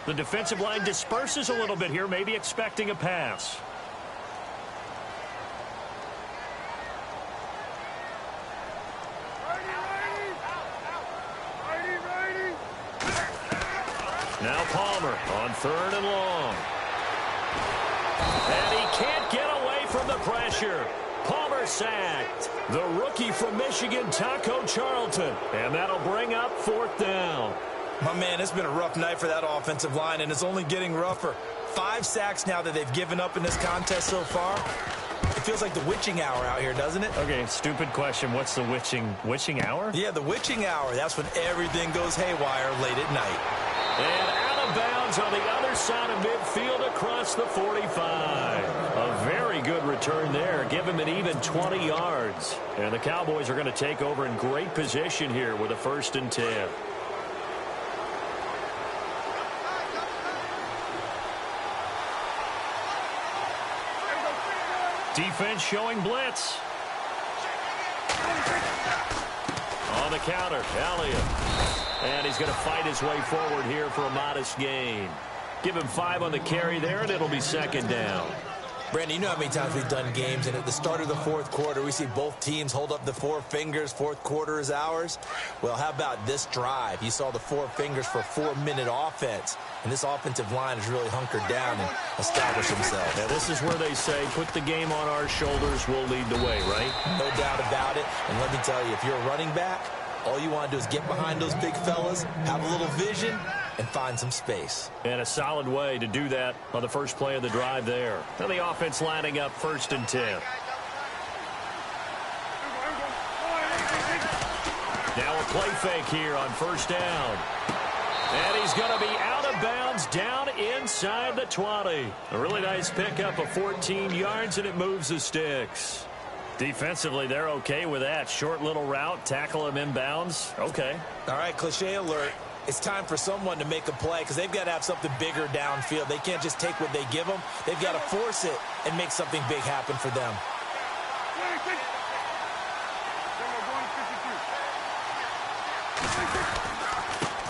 The defensive line disperses a little bit here, maybe expecting a pass. Now Palmer on 3rd and long. And he can't get away from the pressure. Palmer sacked. The rookie from Michigan, Taco Charlton. And that'll bring up 4th down. My man, it's been a rough night for that offensive line, and it's only getting rougher. 5 sacks now that they've given up in this contest so far. It feels like the witching hour out here, doesn't it? Okay, stupid question. What's the witching hour? Yeah, the witching hour. That's when everything goes haywire late at night. And out of bounds on the other side of midfield across the 45. A very good return there. Give him an even 20 yards. And the Cowboys are going to take over in great position here with a 1st and 10. Defense showing blitz. On the counter, Elliott. And he's going to fight his way forward here for a modest gain. Give him 5 on the carry there, and it'll be 2nd down. Brandon, you know how many times we've done games, and at the start of the 4th quarter, we see both teams hold up the 4 fingers. 4th quarter is ours. Well, how about this drive? You saw the 4 fingers for a 4-minute offense, and this offensive line has really hunkered down and established themselves. Now, this is where they say, put the game on our shoulders, we'll lead the way, right? No doubt about it. And let me tell you, if you're a running back, all you want to do is get behind those big fellas, have a little vision, and find some space. And a solid way to do that on the first play of the drive there. Now the offense lining up 1st and 10. Now a play fake here on 1st down. And he's going to be out of bounds down inside the 20. A really nice pickup of 14 yards, and it moves the sticks. Defensively, they're okay with that. Short little route, tackle him inbounds. Okay. All right, cliche alert. It's time for someone to make a play because they've got to have something bigger downfield. They can't just take what they give them. They've got to force it and make something big happen for them.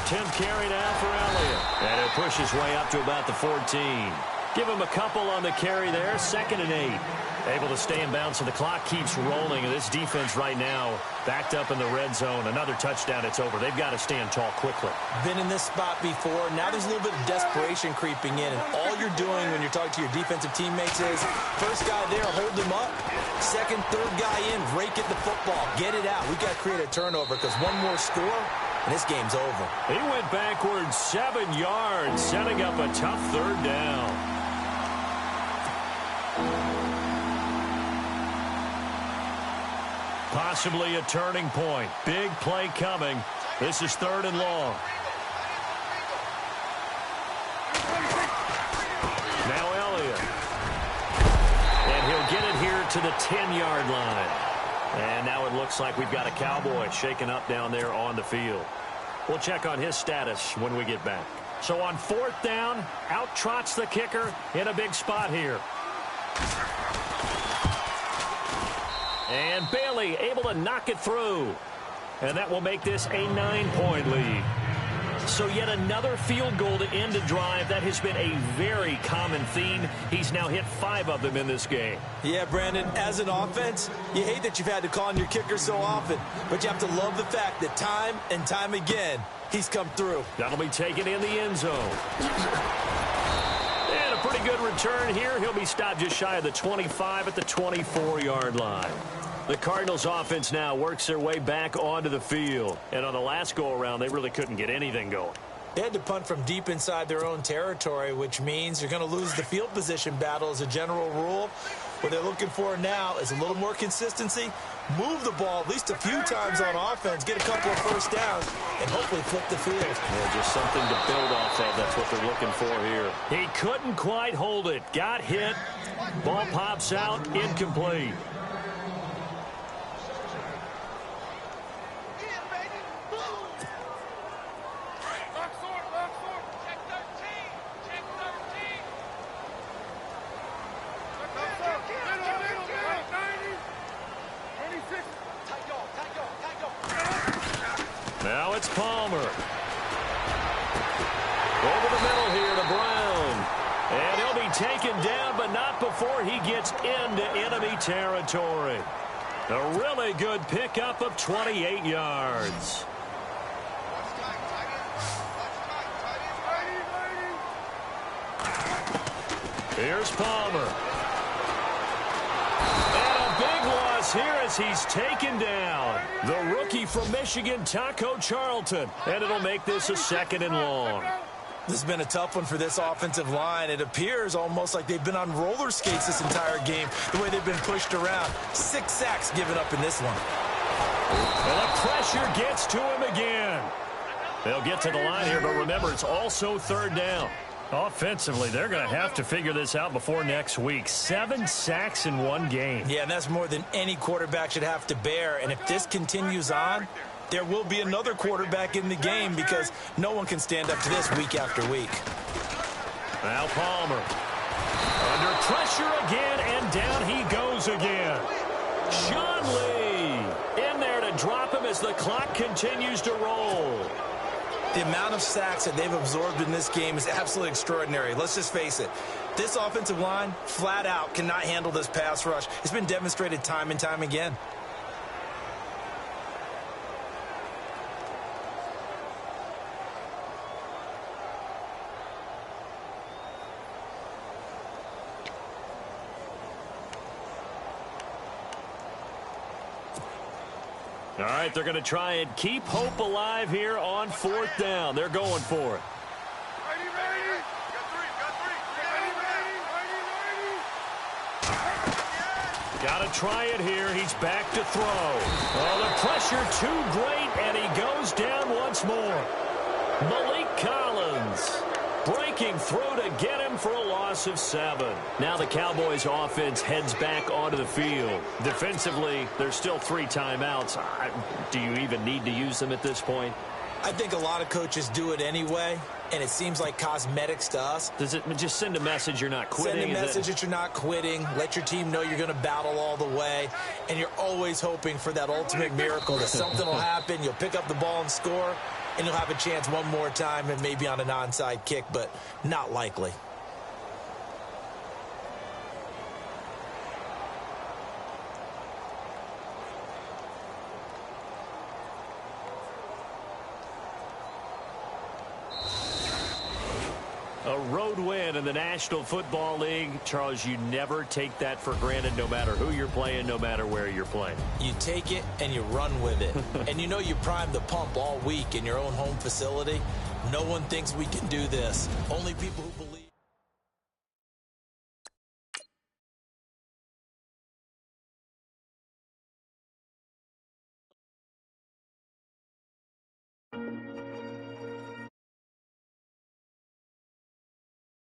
Tim carry now for Elliott. And it pushes way up to about the 14. Give him a couple on the carry there. 2nd and 8. Able to stay in bounds, so the clock keeps rolling. And this defense right now backed up in the red zone. Another touchdown, it's over. They've got to stand tall quickly. Been in this spot before. Now there's a little bit of desperation creeping in. And all you're doing when you're talking to your defensive teammates is, first guy there, hold him up. 2nd, 3rd guy in, rake at the football. Get it out. We've got to create a turnover because one more score, and this game's over. He went backwards 7 yards, setting up a tough 3rd down. Possibly a turning point. Big play coming. This is 3rd and long. Now Elliott. And he'll get it here to the 10-yard line. And now it looks like we've got a Cowboy shaken up down there on the field. We'll check on his status when we get back. So on 4th down, out trots the kicker in a big spot here. And Bailey able to knock it through. And that will make this a 9-point lead. So yet another field goal to end a drive. That has been a very common theme. He's now hit 5 of them in this game. Yeah, Brandon, as an offense, you hate that you've had to call on your kicker so often. But you have to love the fact that time and time again, he's come through. That'll be taken in the end zone. And a pretty good return here. He'll be stopped just shy of the 25 at the 24-yard line. The Cardinals offense now works their way back onto the field. And on the last go-around, they really couldn't get anything going. They had to punt from deep inside their own territory, which means you're going to lose the field position battle as a general rule. What they're looking for now is a little more consistency, move the ball at least a few times on offense, get a couple of first downs, and hopefully flip the field. Yeah, just something to build off of. That's what they're looking for here. He couldn't quite hold it. Got hit. Ball pops out. Incomplete. Now it's Palmer. Over the middle here to Brown. And he'll be taken down, but not before he gets into enemy territory. A really good pickup of 28 yards. Here's Palmer. Here as he's taken down. The rookie from Michigan, Taco Charlton. And it'll make this a 2nd and long. This has been a tough one for this offensive line. It appears almost like they've been on roller skates this entire game, the way they've been pushed around. 6 sacks given up in this one. And the pressure gets to him again. They'll get to the line here, but remember, it's also 3rd down. Offensively, they're going to have to figure this out before next week. 7 sacks in one game. Yeah, and that's more than any quarterback should have to bear. And if this continues on, there will be another quarterback in the game because no one can stand up to this week after week. Now Palmer. Under pressure again, and down he goes again. Sean Lee in there to drop him as the clock continues to roll. The amount of sacks that they've absorbed in this game is absolutely extraordinary. Let's just face it. This offensive line, flat out, cannot handle this pass rush. It's been demonstrated time and time again. All right, they're going to try and keep hope alive here on 4th down. They're going for it. Got to try it here. He's back to throw. Oh, the pressure too great, and he goes down once more. Malik Collins breaking through to get him for a loss of 7. Now the Cowboys offense heads back onto the field. Defensively, there's still 3 timeouts. Do you even need to use them at this point? I think a lot of coaches do it anyway, and it seems like cosmetics to us. Does it just send a message you're not quitting? Send a message that you're not quitting. Let your team know you're going to battle all the way, and you're always hoping for that ultimate miracle that something will happen, you'll pick up the ball and score, and you'll have a chance one more time and maybe on an onside kick, but not likely. A road win in the National Football League. Charles, you never take that for granted no matter who you're playing, no matter where you're playing. You take it and you run with it. And you know you primed the pump all week in your own home facility. No one thinks we can do this. Only people who believe.